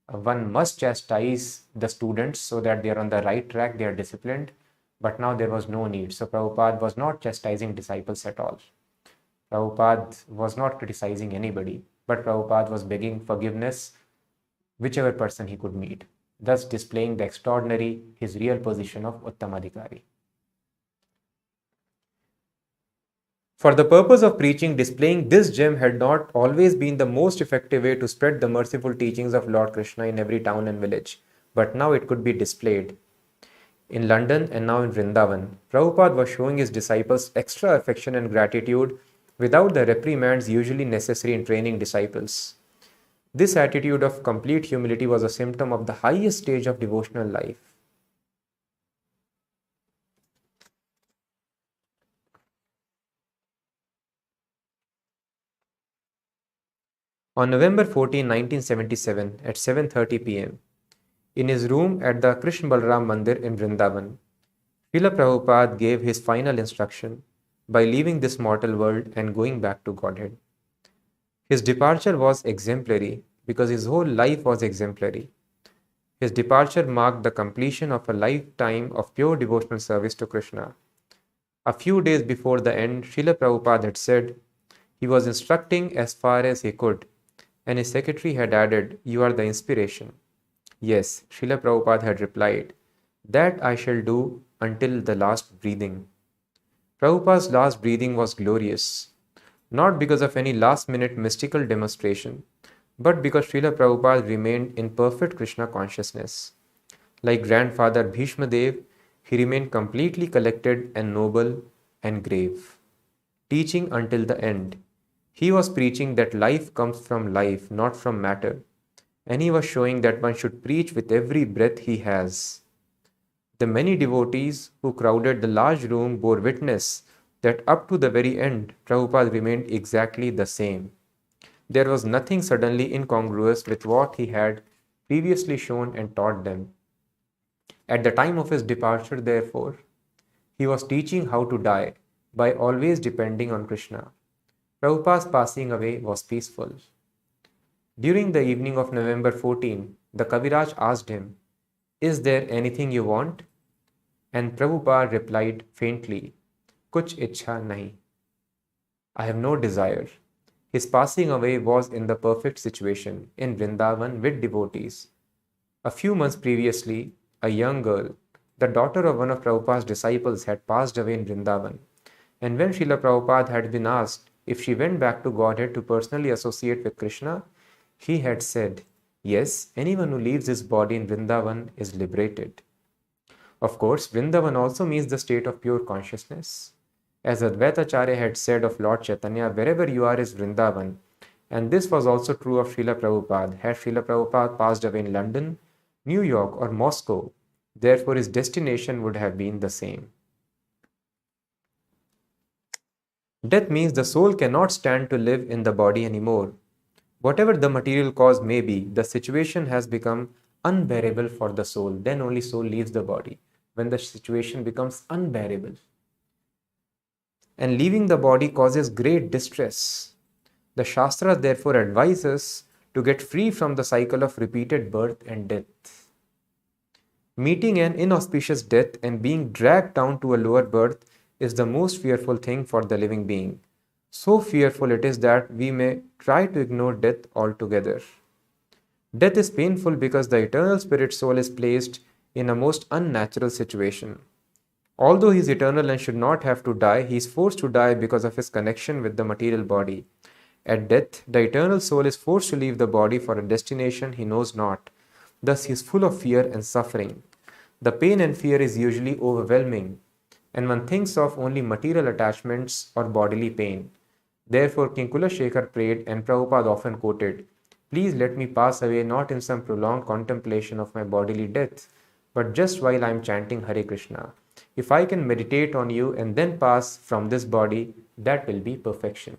one must chastise the students so that they are on the right track, they are disciplined. But now there was no need. So Prabhupada was not chastising disciples at all. Prabhupada was not criticizing anybody, but Prabhupada was begging forgiveness whichever person he could meet, thus displaying the extraordinary, his real position of Uttamadikari. For the purpose of preaching, displaying this gem had not always been the most effective way to spread the merciful teachings of Lord Krishna in every town and village, but now it could be displayed. In London and now in Vrindavan, Prabhupada was showing his disciples extra affection and gratitude without the reprimands usually necessary in training disciples. This attitude of complete humility was a symptom of the highest stage of devotional life. On November 14, 1977, at 7:30 p.m., in his room at the Krishna Balram Mandir in Vrindavan, Srila Prabhupada gave his final instruction by leaving this mortal world and going back to Godhead. His departure was exemplary because his whole life was exemplary. His departure marked the completion of a lifetime of pure devotional service to Krishna. A few days before the end, Srila Prabhupada had said he was instructing as far as he could, and his secretary had added, "You are the inspiration." Yes, Srila Prabhupada had replied, "That I shall do until the last breathing." Prabhupada's last breathing was glorious, not because of any last-minute mystical demonstration, but because Srila Prabhupada remained in perfect Krishna consciousness. Like grandfather Bhishma Dev, he remained completely collected and noble and grave, teaching until the end. He was preaching that life comes from life, not from matter, and he was showing that one should preach with every breath he has. The many devotees who crowded the large room bore witness that up to the very end, Prabhupada remained exactly the same. There was nothing suddenly incongruous with what he had previously shown and taught them. At the time of his departure, therefore, he was teaching how to die by always depending on Krishna. Prabhupada's passing away was peaceful. During the evening of November 14, the Kaviraj asked him, "Is there anything you want?" And Prabhupada replied faintly, "Kuch ichha nahi." I have no desire. His passing away was in the perfect situation, in Vrindavan with devotees. A few months previously, a young girl, the daughter of one of Prabhupada's disciples, had passed away in Vrindavan. And when Srila Prabhupada had been asked if she went back to Godhead to personally associate with Krishna, he had said, "Yes, anyone who leaves his body in Vrindavan is liberated." Of course, Vrindavan also means the state of pure consciousness. As Advaita Acharya had said of Lord Chaitanya, wherever you are is Vrindavan. And this was also true of Srila Prabhupada. Had Srila Prabhupada passed away in London, New York, or Moscow, therefore his destination would have been the same. Death means the soul cannot stand to live in the body anymore. Whatever the material cause may be, the situation has become unbearable for the soul. Then only soul leaves the body, when the situation becomes unbearable. And leaving the body causes great distress. The Shastras therefore advise us to get free from the cycle of repeated birth and death. Meeting an inauspicious death and being dragged down to a lower birth is the most fearful thing for the living being. So fearful it is that we may try to ignore death altogether. Death is painful because the eternal spirit soul is placed in a most unnatural situation. Although he is eternal and should not have to die, he is forced to die because of his connection with the material body. At death, the eternal soul is forced to leave the body for a destination he knows not. Thus, he is full of fear and suffering. The pain and fear is usually overwhelming. and one thinks of only material attachments or bodily pain. Therefore, King Kulashekar prayed, and Prabhupada often quoted, "Please let me pass away not in some prolonged contemplation of my bodily death, but just while I am chanting Hare Krishna. If I can meditate on you and then pass from this body, that will be perfection."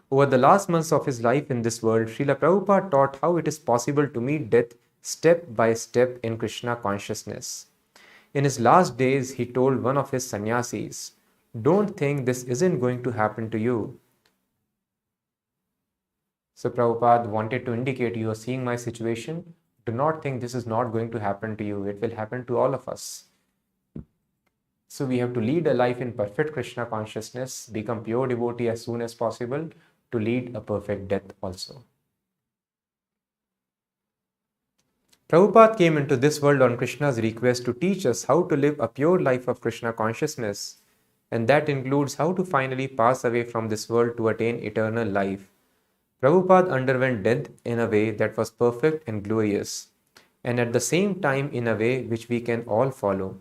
Over the last months of his life in this world, Srila Prabhupada taught how it is possible to meet death step by step in Krishna consciousness. In his last days, he told one of his sannyasis, "Don't think this isn't going to happen to you." So Prabhupada wanted to indicate, you are seeing my situation. Do not think this is not going to happen to you. It will happen to all of us. So we have to lead a life in perfect Krishna consciousness, become pure devotee as soon as possible to lead a perfect death also. Prabhupada came into this world on Krishna's request to teach us how to live a pure life of Krishna consciousness, and that includes how to finally pass away from this world to attain eternal life. Prabhupada underwent death in a way that was perfect and glorious, and at the same time in a way which we can all follow.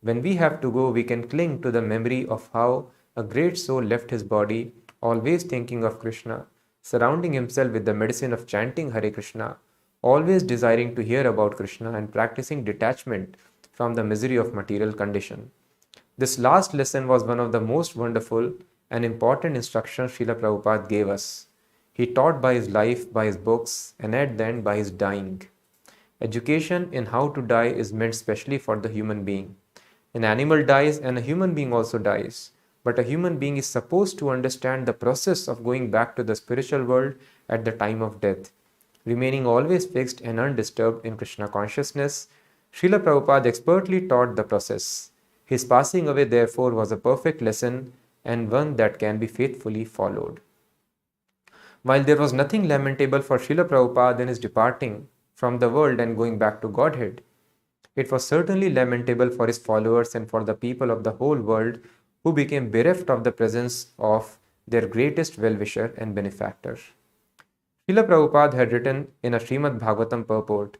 When we have to go, we can cling to the memory of how a great soul left his body, always thinking of Krishna, surrounding himself with the medicine of chanting Hare Krishna, always desiring to hear about Krishna and practicing detachment from the misery of material condition. This last lesson was one of the most wonderful and important instructions Srila Prabhupada gave us. He taught by his life, by his books, and at the end by his dying. Education in how to die is meant specially for the human being. An animal dies and a human being also dies. But a human being is supposed to understand the process of going back to the spiritual world at the time of death, remaining always fixed and undisturbed in Krishna consciousness. Srila Prabhupada expertly taught the process. His passing away, therefore, was a perfect lesson and one that can be faithfully followed. While there was nothing lamentable for Srila Prabhupada in his departing from the world and going back to Godhead, it was certainly lamentable for his followers and for the people of the whole world who became bereft of the presence of their greatest well-wisher and benefactor. Srila Prabhupada had written in a Srimad Bhagavatam purport,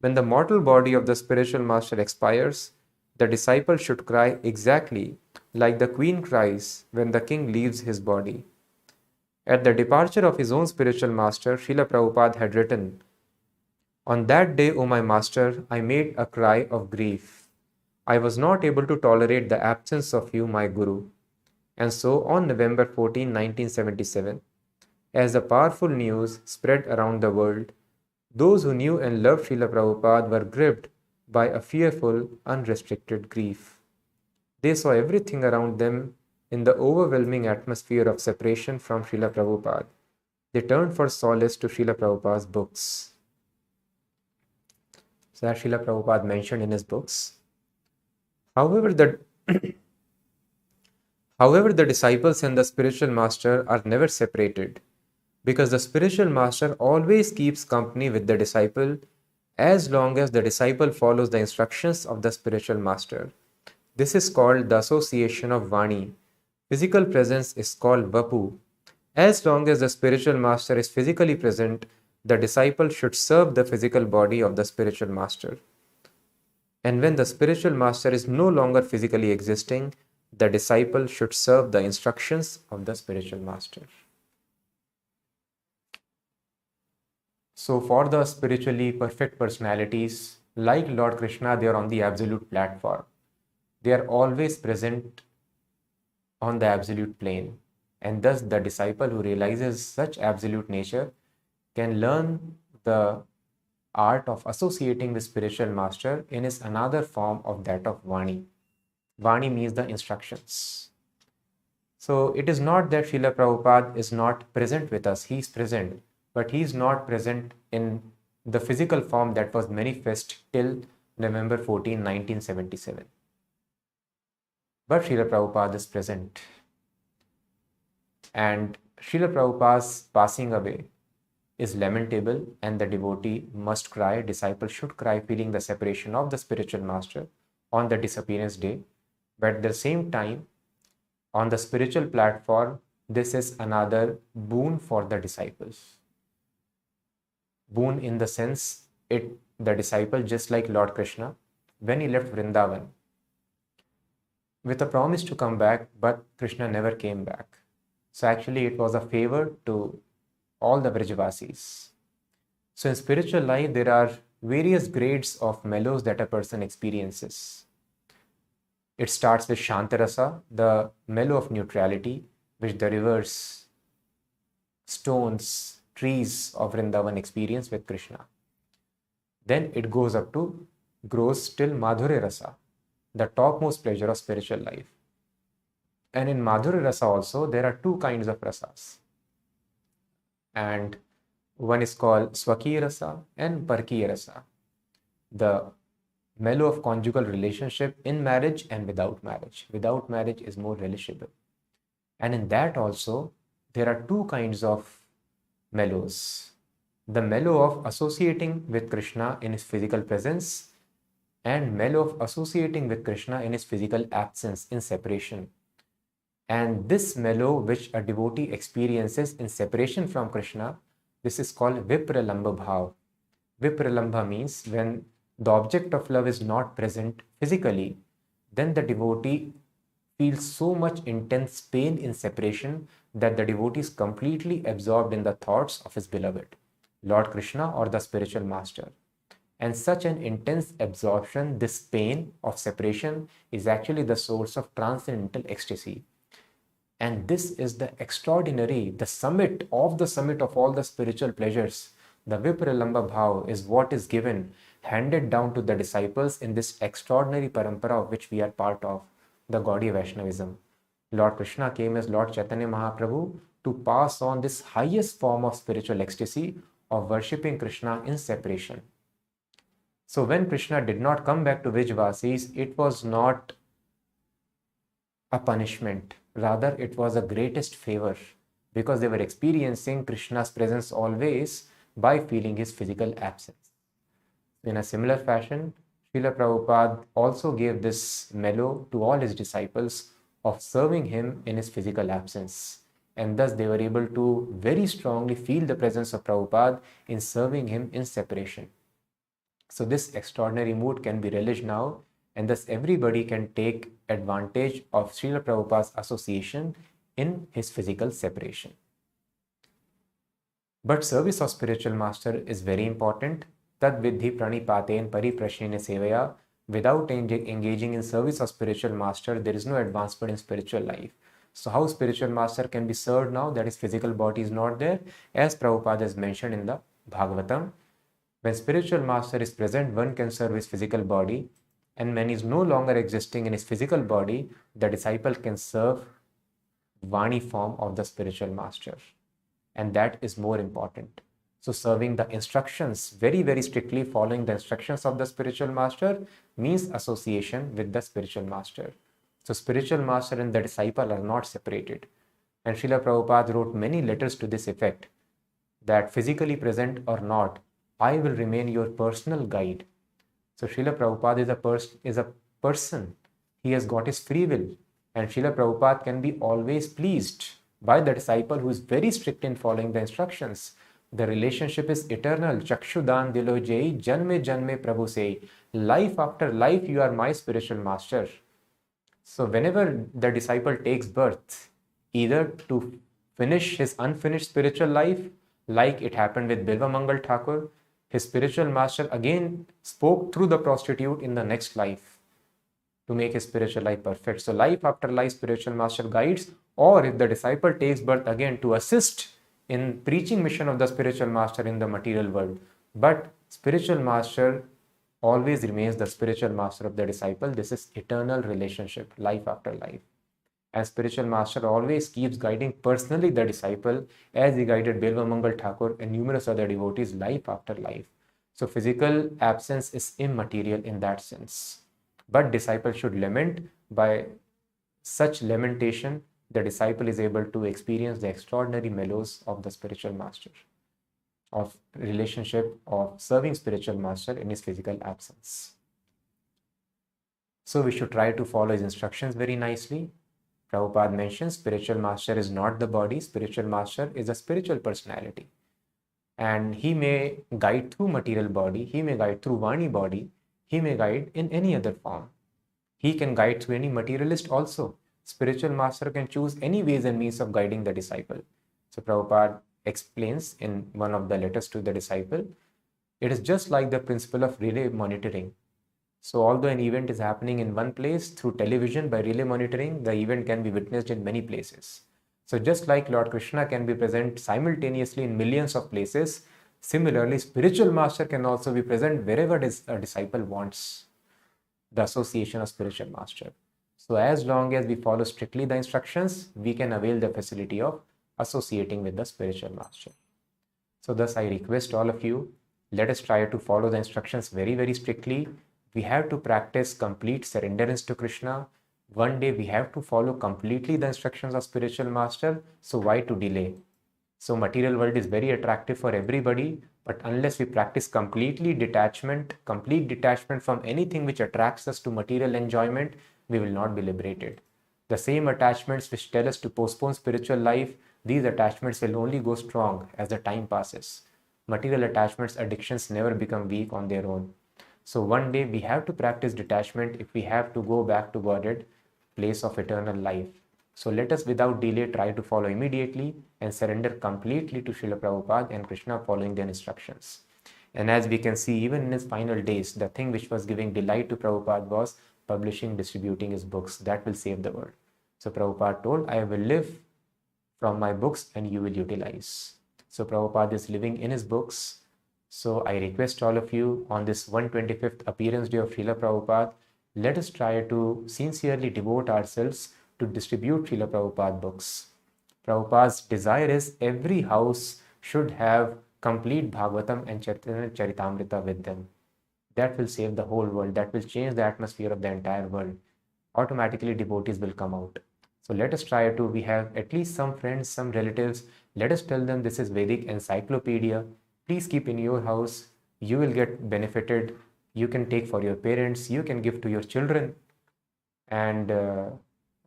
"When the mortal body of the spiritual master expires, the disciple should cry exactly like the queen cries when the king leaves his body." At the departure of his own spiritual master, Srila Prabhupada had written, "On that day, O my master, I made a cry of grief. I was not able to tolerate the absence of you, my Guru." And so, on November 14, 1977, as the powerful news spread around the world, those who knew and loved Srila Prabhupada were gripped by a fearful, unrestricted grief. They saw everything around them in the overwhelming atmosphere of separation from Srila Prabhupada. They turned for solace to Srila Prabhupada's books. So that Srila Prabhupada mentioned in his books. However, the disciples and the spiritual master are never separated, because the spiritual master always keeps company with the disciple as long as the disciple follows the instructions of the spiritual master. This is called the association of Vani. Physical presence is called Vapu. As long as the spiritual master is physically present, the disciple should serve the physical body of the spiritual master. And when the spiritual master is no longer physically existing, the disciple should serve the instructions of the spiritual master. So for the spiritually perfect personalities, like Lord Krishna, they are on the absolute platform. They are always present on the absolute plane. And thus the disciple who realizes such absolute nature can learn the art of associating with spiritual master in his another form of that of Vani. Vani means the instructions. So it is not that Srila Prabhupada is not present with us. He is present, but he is not present in the physical form that was manifest till November 14, 1977. But Srila Prabhupada is present. And Srila Prabhupada's passing away is lamentable, and the devotee must cry, disciple should cry, feeling the separation of the spiritual master on the disappearance day. But at the same time, on the spiritual platform, this is another boon for the disciples. Boon in the sense, the disciple, just like Lord Krishna, when he left Vrindavan, with a promise to come back, but Krishna never came back. So actually it was a favor to all the Brajavasis. So in spiritual life, there are various grades of mellows that a person experiences. It starts with Shantarasa, the mellow of neutrality, which the rivers, stones, trees of Vrindavan experience with Krishna. Then it grows till Madhurya Rasa, the topmost pleasure of spiritual life. And in Madhurya Rasa also, there are two kinds of rasas. And one is called Swakiya Rasa and Parkiya Rasa, the mellow of conjugal relationship in marriage and without marriage. Without marriage is more relishable. And in that also, there are two kinds of mellows. The mellow of associating with Krishna in his physical presence and mellow of associating with Krishna in his physical absence, in separation. And this mellow which a devotee experiences in separation from Krishna, this is called Vipralambha Bhav. Vipralambha means when the object of love is not present physically, then the devotee feels so much intense pain in separation that the devotee is completely absorbed in the thoughts of his beloved, Lord Krishna or the spiritual master. And such an intense absorption, this pain of separation, is actually the source of transcendental ecstasy. And this is the extraordinary, the summit of all the spiritual pleasures. The Vipralambha Bhav is what is given, handed down to the disciples in this extraordinary parampara of which we are part of, the Gaudiya Vaishnavism. Lord Krishna came as Lord Chaitanya Mahaprabhu to pass on this highest form of spiritual ecstasy of worshipping Krishna in separation. So when Krishna did not come back to Vrijavasis, it was not a punishment. Rather, it was a greatest favor, because they were experiencing Krishna's presence always by feeling his physical absence. In a similar fashion, Srila Prabhupada also gave this mellow to all his disciples of serving him in his physical absence. And thus they were able to very strongly feel the presence of Prabhupada in serving him in separation. So this extraordinary mood can be relished now, and thus everybody can take advantage of Srila Prabhupada's association in his physical separation. But service of spiritual master is very important. Tad vidhi pranipaten pariprashnena sevaya. Without engaging in service of spiritual master, there is no advancement in spiritual life. So how spiritual master can be served now that his physical body is not there? As Prabhupada has mentioned in the Bhagavatam, when spiritual master is present, one can serve his physical body, and when he is no longer existing in his physical body, the disciple can serve Vani form of the spiritual master. And that is more important. So serving the instructions, very, very strictly following the instructions of the spiritual master, means association with the spiritual master. So spiritual master and the disciple are not separated. And Srila Prabhupada wrote many letters to this effect, that physically present or not, I will remain your personal guide. So Srila Prabhupada is a person. He has got his free will. And Srila Prabhupada can be always pleased by the disciple who is very strict in following the instructions. The relationship is eternal. Chakshudan dilo jai, janme janme Prabhu say. Life after life, you are my spiritual master. So whenever the disciple takes birth, either to finish his unfinished spiritual life, like it happened with Bilva Mangal Thakur, his spiritual master again spoke through the prostitute in the next life to make his spiritual life perfect. So life after life, spiritual master guides, or if the disciple takes birth again, to assist in preaching mission of the spiritual master in the material world. But spiritual master always remains the spiritual master of the disciple. This is eternal relationship, life after life. And spiritual master always keeps guiding personally the disciple, as he guided Bilva Mangal Thakur and numerous other devotees life after life. So physical absence is immaterial in that sense. But disciple should lament. By such lamentation, the disciple is able to experience the extraordinary mellows of the spiritual master, of relationship, of serving spiritual master in his physical absence. So we should try to follow his instructions very nicely. Prabhupada mentions spiritual master is not the body, spiritual master is a spiritual personality. And he may guide through material body, he may guide through Vani body, he may guide in any other form. He can guide through any materialist also. Spiritual master can choose any ways and means of guiding the disciple. So Prabhupada explains in one of the letters to the disciple, it is just like the principle of relay monitoring. So although an event is happening in one place through television by relay monitoring, the event can be witnessed in many places. So just like Lord Krishna can be present simultaneously in millions of places, similarly, spiritual master can also be present wherever a disciple wants the association of spiritual master. So as long as we follow strictly the instructions, we can avail the facility of associating with the spiritual master. So thus I request all of you, let us try to follow the instructions very, very strictly. We have to practice complete surrenderance to Krishna. One day we have to follow completely the instructions of spiritual master. So why to delay? So material world is very attractive for everybody, but unless we practice complete detachment from anything which attracts us to material enjoyment, we will not be liberated. The same attachments which tell us to postpone spiritual life, these attachments will only go strong as the time passes. Material attachments, addictions never become weak on their own. So one day we have to practice detachment if we have to go back to Godhead, place of eternal life. So let us without delay try to follow immediately and surrender completely to Srila Prabhupada and Krishna following their instructions. And as we can see, even in his final days, the thing which was giving delight to Prabhupada was publishing, distributing his books. That will save the world. So Prabhupada told, I will live from my books and you will utilize. So Prabhupada is living in his books. So I request all of you on this 125th appearance day of Srila Prabhupada, let us try to sincerely devote ourselves to distribute Srila Prabhupada books. Prabhupada's desire is every house should have complete Bhagavatam and Chaitanya Charitamrita with them. That will save the whole world. That will change the atmosphere of the entire world. Automatically devotees will come out. So let us try to, we have at least some friends, some relatives, let us tell them this is Vedic encyclopedia. Please keep in your house. You will get benefited. You can take for your parents. You can give to your children. And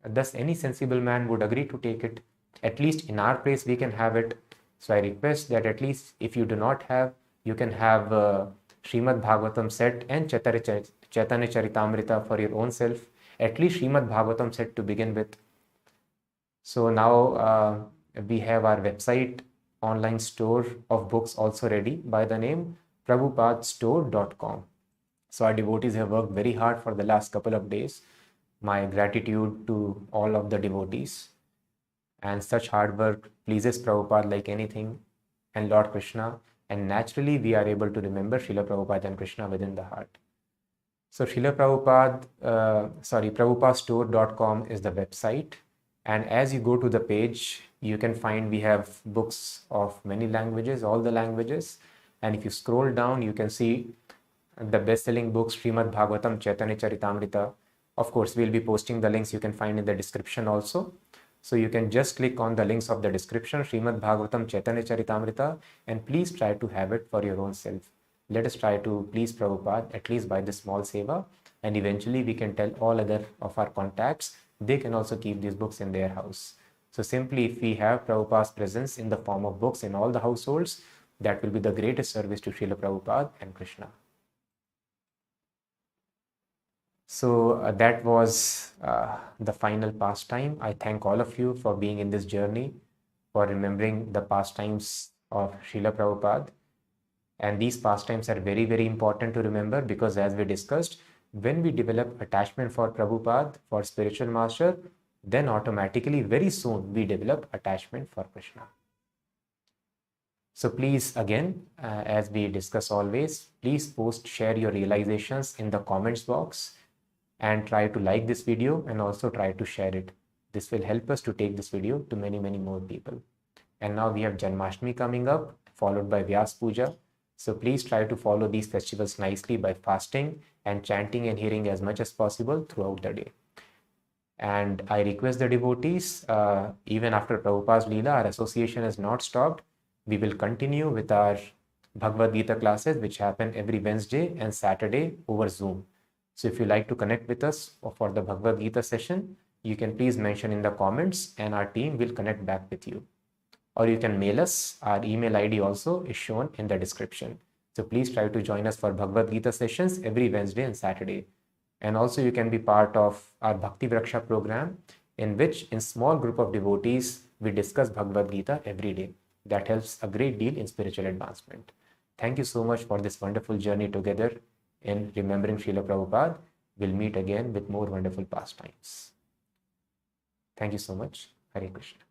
thus any sensible man would agree to take it. At least in our place we can have it. So I request that at least if you do not have, you can have Srimad Bhagavatam set and Chaitanya Charitamrita for your own self. At least Srimad Bhagavatam set to begin with. So now we have our website online store of books also ready by the name prabhupadstore.com. So our devotees have worked very hard for the last couple of days. My gratitude to all of the devotees. And such hard work pleases Prabhupada like anything and Lord Krishna. And naturally we are able to remember Srila Prabhupada and Krishna within the heart. So Srila Prabhupada, prabhupadstore.com is the website. And as you go to the page, you can find we have books of many languages, all the languages. And if you scroll down, you can see the best-selling books, Srimad Bhagavatam, Chaitanya Charitamrita. Of course, we'll be posting the links you can find in the description also. So you can just click on the links of the description, Srimad Bhagavatam, Chaitanya Charitamrita, and please try to have it for your own self. Let us try to please Prabhupada, at least by this small seva, and eventually we can tell all other of our contacts, they can also keep these books in their house. So simply if we have Prabhupada's presence in the form of books in all the households, that will be the greatest service to Srila Prabhupada and Krishna. So that was the final pastime. I thank all of you for being in this journey, for remembering the pastimes of Srila Prabhupada. And these pastimes are very, very important to remember because as we discussed, when we develop attachment for Prabhupada, for spiritual master, then automatically very soon we develop attachment for Krishna. So please again, as we discuss always, please share your realizations in the comments box and try to like this video and also try to share it. This will help us to take this video to many, many more people. And now we have Janmashtami coming up, followed by Vyas Puja. So please try to follow these festivals nicely by fasting and chanting and hearing as much as possible throughout the day. And I request the devotees, even after Prabhupada's Lila, our association has not stopped. We will continue with our Bhagavad Gita classes, which happen every Wednesday and Saturday over Zoom. So if you like to connect with us for the Bhagavad Gita session, you can please mention in the comments and our team will connect back with you. Or you can mail us. Our email ID also is shown in the description. So please try to join us for Bhagavad Gita sessions every Wednesday and Saturday. And also you can be part of our Bhakti Vraksha program, in which in small group of devotees, we discuss Bhagavad Gita every day. That helps a great deal in spiritual advancement. Thank you so much for this wonderful journey together in remembering Srila Prabhupada. We'll meet again with more wonderful pastimes. Thank you so much. Hare Krishna.